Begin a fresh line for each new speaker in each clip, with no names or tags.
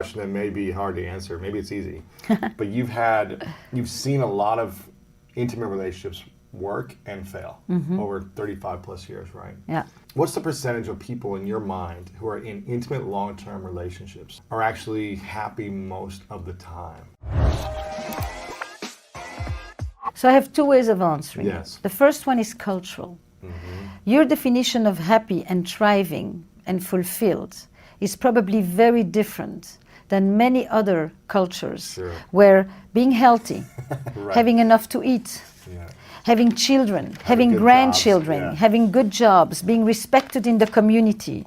question that may be hard to answer. Maybe it's easy, but you've seen a lot of intimate relationships work and fail over 35 plus years, right?
Yeah.
What's the percentage of people in your mind who are in intimate long-term relationships are actually happy most of the time?
So I have two ways of answering.
Yes.
The first one is cultural. Your definition of happy and thriving and fulfilled is probably very different than many other cultures.
Sure.
Where being healthy,
Right.
having enough to eat,
Yeah.
having children, having
good
grandchildren,
jobs, yeah.
having good jobs, being respected in the community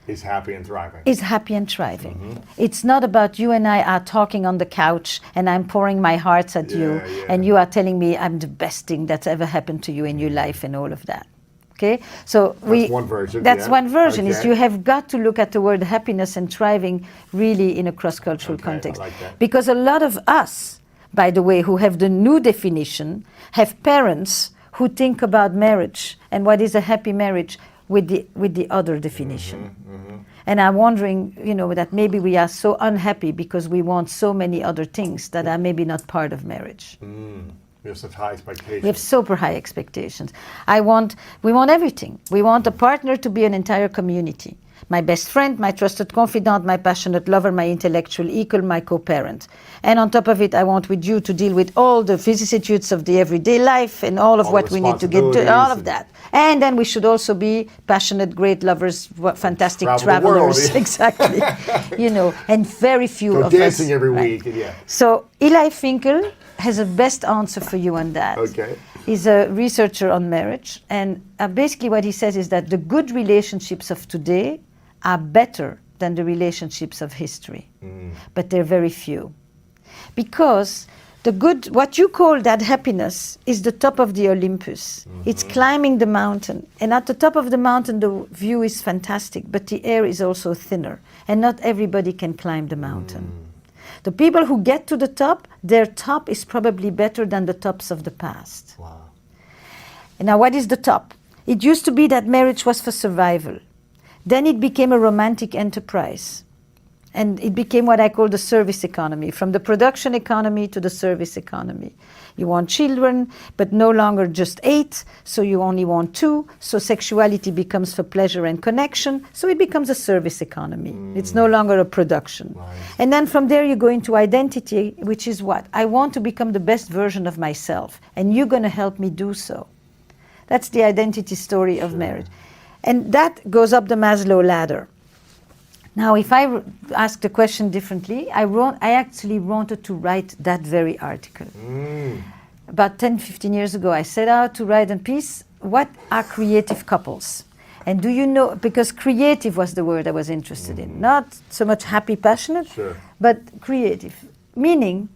Is happy and thriving.
is happy and thriving. It's not about you and I are talking on the couch and I'm pouring my heart at you
Yeah.
and you are telling me I'm the best thing that's ever happened to you in your life and all of that. Okay, so
That's one version.
That's
yeah.
one version. Is
Okay.
you have got to look at the word happiness and thriving really in a cross-cultural
Okay,
context.
I like that.
Because a lot of us, by the way, who have the new definition, have parents who think about marriage and what is a happy marriage with the other definition. And I'm wondering, that maybe we are so unhappy because we want so many other things that are maybe not part of marriage.
We have such high expectations.
We have super high expectations. We want everything. We want a partner to be an entire community. My best friend, my trusted confidant, my passionate lover, my intellectual equal, my co-parent. And on top of it, I want with you to deal with all the vicissitudes of the everyday life and all of
All
what
the
we need to get to, all
responsibilities
of that. And then we should also be passionate, great lovers, fantastic
Travel the world,
travelers.
yeah.
Exactly. And very few
Go
of us.
dancing every
right.
week. And yeah.
So Eli Finkel has a best answer for you on that.
Okay.
He's a researcher on marriage, and basically what he says is that the good relationships of today are better than the relationships of history, but they're very few. Because what you call that happiness is the top of the Olympus. It's climbing the mountain, and at the top of the mountain the view is fantastic, but the air is also thinner, and not everybody can climb the mountain. The people who get to the top, their top is probably better than the tops of the past.
Wow.
And now what is the top? It used to be that marriage was for survival. Then it became a romantic enterprise. And it became what I call the service economy, from the production economy to the service economy. You want children, but no longer just 8, so you only want 2, so sexuality becomes for pleasure and connection, so it becomes a service economy. It's no longer a production.
Right.
And then from there you go into identity, which is what? I want to become the best version of myself, and you're going to help me do so. That's the identity story of marriage. And that goes up the Maslow ladder. Now, if I ask the question differently, I actually wanted to write that very article. About 10, 15 years ago, I set out to write a piece, what are creative couples? And do you know, because creative was the word I was interested in, not so much happy, passionate,
Sure.
but creative, meaning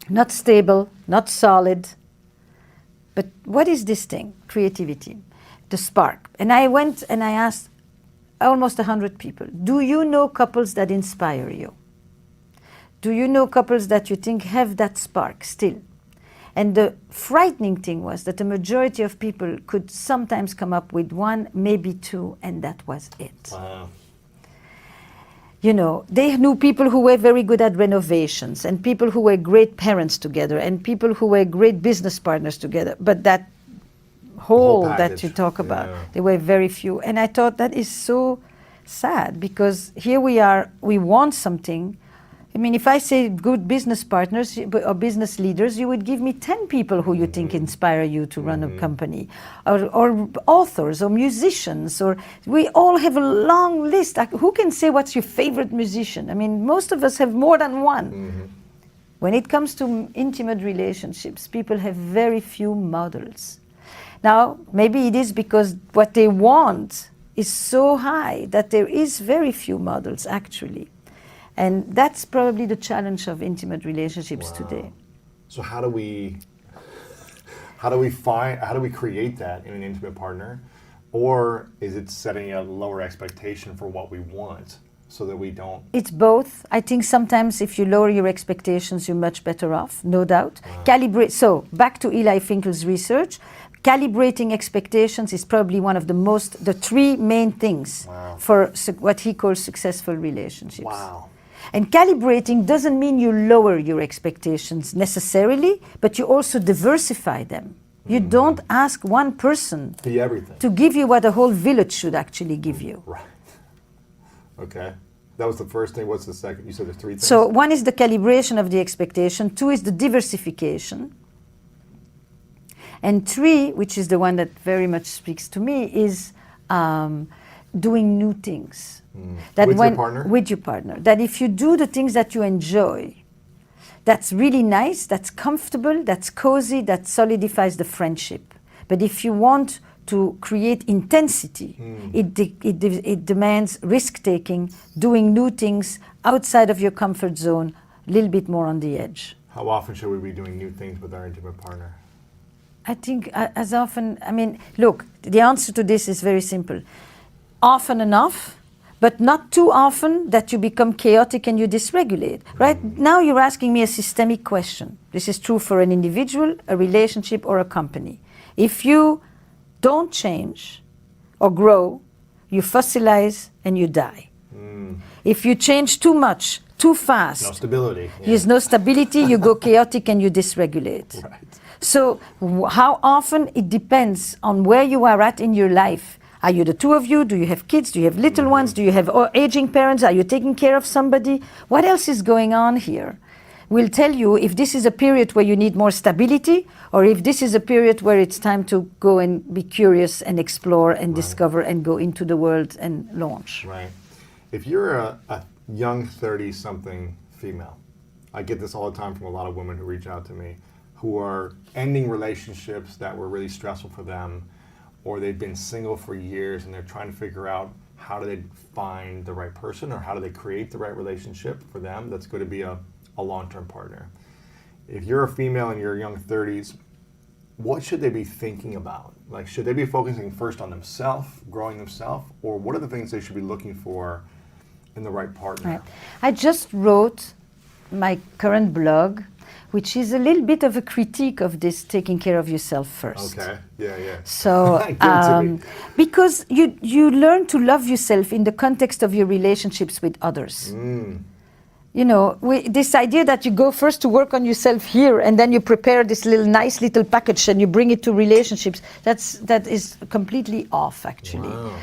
not stable, not solid, but what is this thing, creativity, the spark? And I went and I asked almost 100 people, do you know couples that inspire you? Do you know couples that you think have that spark still? And the frightening thing was that the majority of people could sometimes come up with 1, maybe 2, and that was it.
Wow.
They knew people who were very good at renovations, and people who were great parents together, and people who were great business partners together. But that whole that
package.
you talk about,
Yeah.
there were very few. And I thought that is so sad, because here we are, we want something. I mean, if I say good business partners or business leaders, you would give me 10 people who you think inspire you to run a company, or authors or musicians, or we all have a long list. Who can say what's your favorite musician? I mean, most of us have more than one. When it comes to intimate relationships, people have very few models. Now, maybe it is because what they want is so high that there is very few models, actually. And that's probably the challenge of intimate relationships today.
So how do we create that in an intimate partner? Or is it setting a lower expectation for what we want so that we don't?
It's both. I think sometimes if you lower your expectations, you're much better off, no doubt. Calibrate. So back to Eli Finkel's research. Calibrating expectations is probably one of the three main things for what he calls successful relationships.
Wow.
And calibrating doesn't mean you lower your expectations necessarily, but you also diversify them. You don't ask one person
Be everything.
to give you what a whole village should actually give you.
Right. Okay. That was the first thing. What's the second? You said there's three things?
So one is the calibration of the expectation, two is the diversification, and three, which is the one that very much speaks to me, is doing new things. That
With your partner?
With your partner. That if you do the things that you enjoy, that's really nice, that's comfortable, that's cozy, that solidifies the friendship. But if you want to create intensity, it demands risk-taking, doing new things outside of your comfort zone, a little bit more on the edge.
How often should we be doing new things with our intimate partner?
I think as often, look, the answer to this is very simple. Often enough, but not too often that you become chaotic and you dysregulate. Right now you're asking me a systemic question. This is true for an individual, a relationship, or a company. If you don't change or grow, you fossilize and you die. If you change too much, too fast,
No stability. Yeah.
there's no stability, you go chaotic and you dysregulate.
Right.
So how often? It depends on where you are at in your life. Are you the two of you? Do you have kids? Do you have little ones? Do you have aging parents? Are you taking care of somebody? What else is going on here? We'll tell you if this is a period where you need more stability or if this is a period where it's time to go and be curious and explore and discover and go into the world and launch.
Right. If you're a young 30-something female, I get this all the time from a lot of women who reach out to me who are ending relationships that were really stressful for them, or they've been single for years and they're trying to figure out how do they find the right person or how do they create the right relationship for them that's going to be a long-term partner. If you're a female in your young 30s, what should they be thinking about? Like, should they be focusing first on themselves, growing themselves, or what are the things they should be looking for in the right partner?
Right. I just wrote my current blog, which is a little bit of a critique of this taking care of yourself first.
Okay, yeah.
So,
Give it to me.
because you learn to love yourself in the context of your relationships with others. You know, this idea that you go first to work on yourself here and then you prepare this nice little package and you bring it to relationships, that is completely off, actually.
Wow.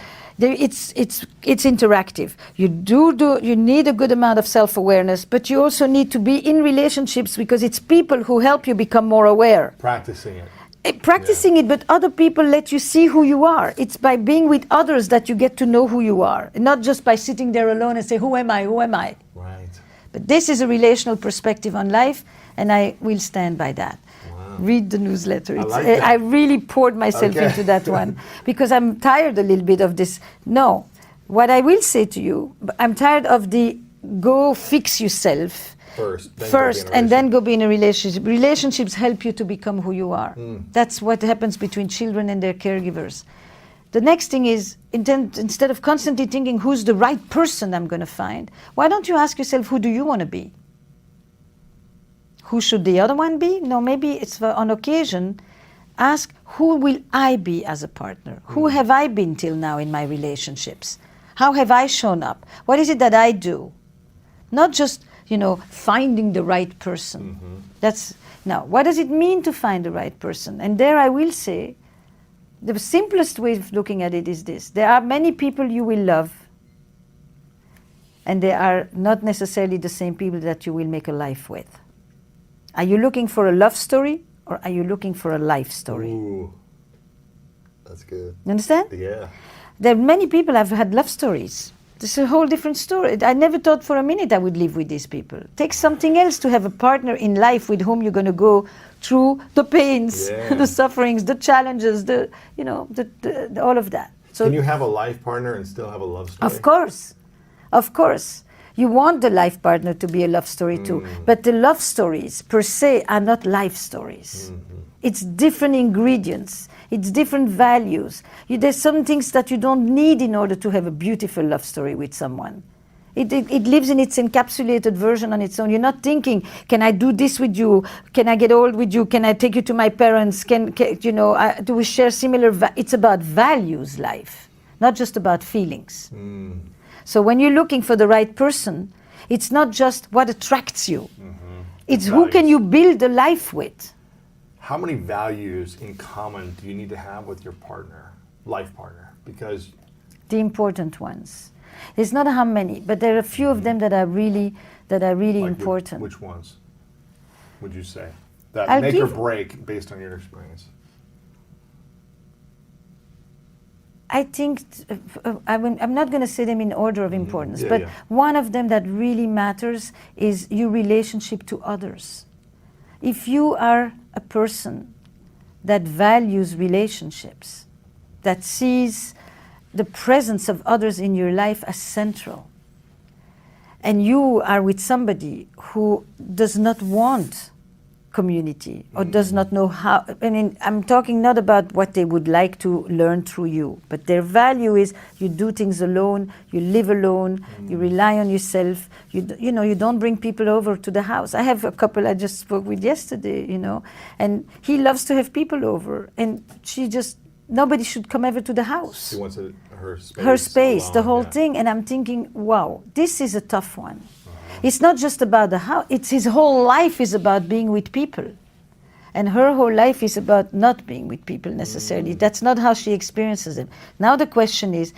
It's interactive. You need a good amount of self-awareness, but you also need to be in relationships because it's people who help you become more aware.
Practicing it.
Practicing it, but other people let you see who you are. It's by being with others that you get to know who you are, and not just by sitting there alone and say, who am I, who am I?
Right.
But this is a relational perspective on life, and I will stand by that. Read the newsletter. I really poured myself into that one because I'm tired a little bit of this. No, what I will say to you, I'm tired of the go fix yourself first and then go be in a relationship. Relationships help you to become who you are. That's what happens between children and their caregivers. The next thing is, instead of constantly thinking who's the right person I'm going to find, why don't you ask yourself, who do you want to be? Who should the other one be? No, maybe it's on occasion. Ask, who will I be as a partner? Who have I been till now in my relationships? How have I shown up? What is it that I do? Not just, finding the right person. Now, what does it mean to find the right person? And there I will say, the simplest way of looking at it is this. There are many people you will love, and they are not necessarily the same people that you will make a life with. Are you looking for a love story or are you looking for a life story?
Ooh, that's good.
You understand?
Yeah.
There are many people have had love stories. This is a whole different story. I never thought for a minute I would live with these people. Take something else to have a partner in life with whom you're going to go through the pains, the sufferings, the challenges, all of that. So
can you have a life partner and still have a love story?
Of course. You want the life partner to be a love story too, but the love stories per se are not life stories. It's different ingredients, it's different values. There's some things that you don't need in order to have a beautiful love story with someone. It lives in its encapsulated version on its own. You're not thinking, can I do this with you? Can I get old with you? Can I take you to my parents? Do we share similar? It's about values, life, not just about feelings. So when you're looking for the right person, it's not just what attracts you. It's who can you build a life with.
How many values in common do you need to have with your partner, life partner? Because
the important ones. It's not how many, but there are a few of them that are really important.
Which ones would you say that
I'll
make or break based on your experience?
I think I'm not going to say them in order of importance, but one of them that really matters is your relationship to others. If you are a person that values relationships, that sees the presence of others in your life as central, and you are with somebody who does not want community or does not know how, I mean, I'm talking not about what they would like to learn through you, but their value is you do things alone, you live alone, you rely on yourself, you don't bring people over to the house. I have a couple I just spoke with yesterday, and he loves to have people over, and nobody should come ever to the house.
She wants her space.
Her space,
alone,
the whole thing. And I'm thinking, wow, this is a tough one. It's not just about the house. It's his whole life is about being with people. And her whole life is about not being with people necessarily. That's not how she experiences it. Now the question is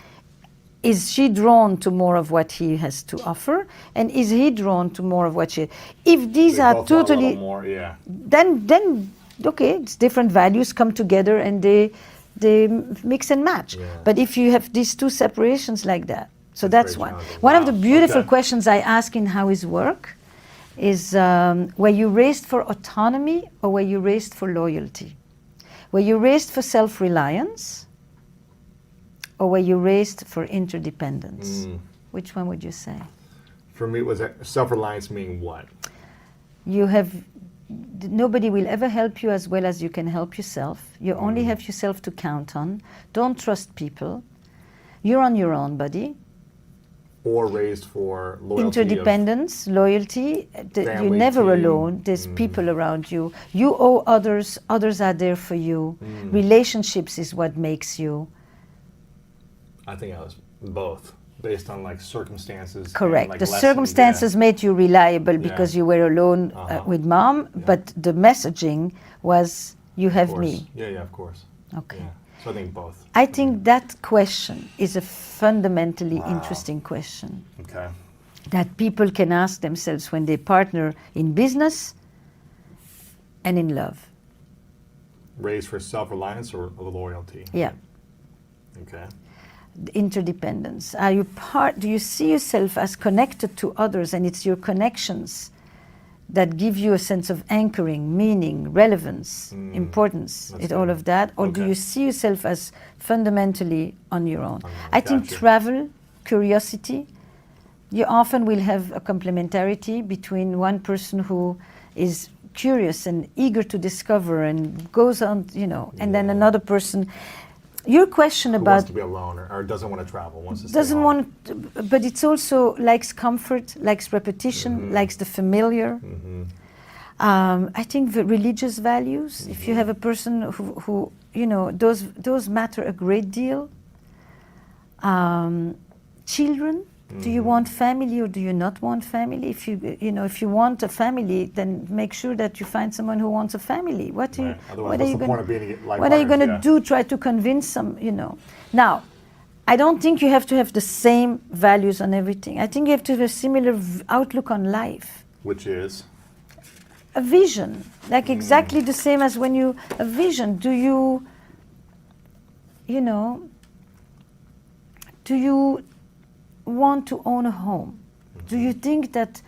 she drawn to more of what he has to offer? And is he drawn to more of what she... If these
They
are
both want a
totally...
little more, yeah.
Then okay, it's different values come together and they mix and match.
Yeah.
But if you have these two separations like that, so that's
very
one.
challenging.
One of
Wow.
the beautiful
Okay.
questions I ask in How Is Work is, were you raised for autonomy or were you raised for loyalty? Were you raised for self-reliance or were you raised for interdependence? Which one would you say?
For me, was that self-reliance meaning what?
Nobody will ever help you as well as you can help yourself. You only have yourself to count on. Don't trust people. You're on your own, buddy.
Or raised for loyalty.
Interdependence, loyalty. You're
Family,
never
team.
alone. There's people around you. You owe others. Others are there for you. Relationships is what makes you.
I think I was both, based on like circumstances. and,
Correct.
like,
The
lessons,
circumstances made you reliable because you were alone with mom, but the messaging was, you
Of
have
course.
me.
Yeah, of course.
Okay.
Yeah. So I think both.
I think that question is a fundamentally interesting question
Okay.
that people can ask themselves when they partner in business and in love.
Raised for self-reliance or loyalty?
Yeah.
Okay.
Interdependence. Do you see yourself as connected to others, and it's your connections that give you a sense of anchoring, meaning, relevance, importance, all of that? Or do you see yourself as fundamentally on your own? I think travel, curiosity, you often will have a complementarity between one person who is curious and eager to discover and goes on, and then another person. Your question
Who
about
wants to be alone or doesn't want to travel, wants to stay
doesn't
home.
want, but it's also likes comfort, likes repetition, likes the familiar. I think the religious values. If you have a person who those matter a great deal. Children. Do you want family or do you not want family? If you want a family, then make sure that you find someone who wants a family. What are you going to do? Try to convince some, Now, I don't think you have to have the same values on everything. I think you have to have a similar outlook on life.
Which is?
A vision, like exactly the same as a vision. Do you want to own a home? Do you think that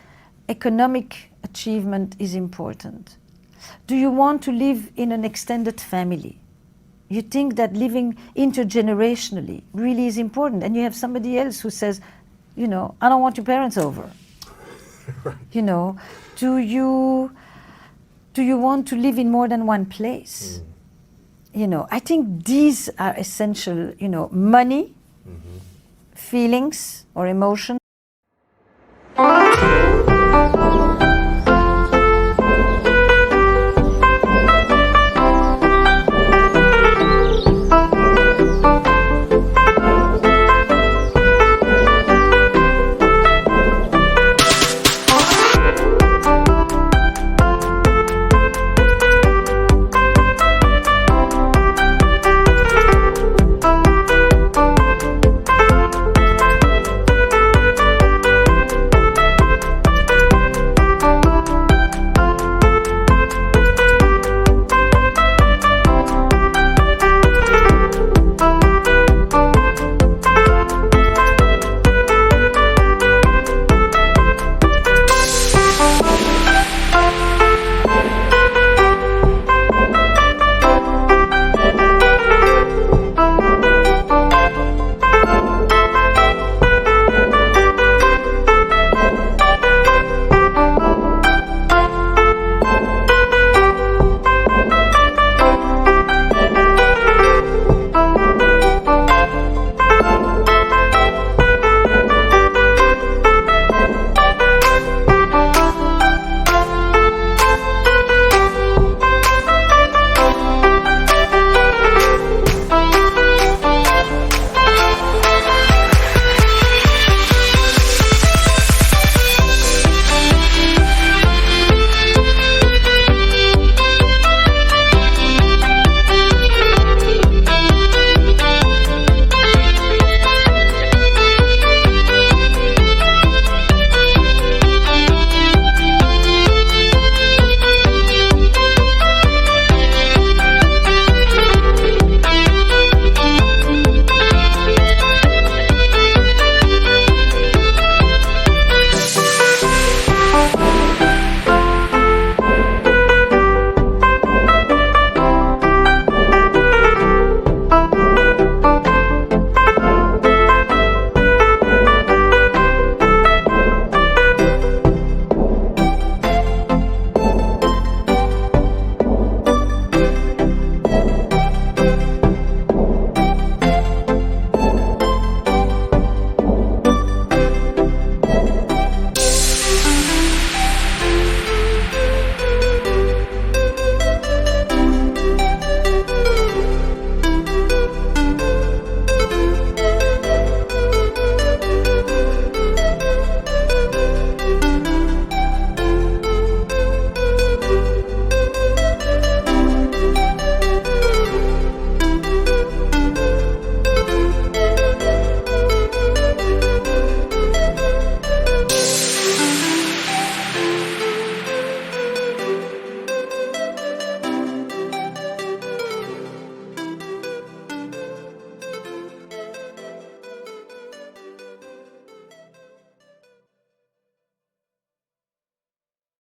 economic achievement is important? Do you want to live in an extended family? You think that living intergenerationally really is important, and you have somebody else who says, I don't want your parents over.
Right.
Do you want to live in more than one place? I think these are essential, money, feelings or emotions.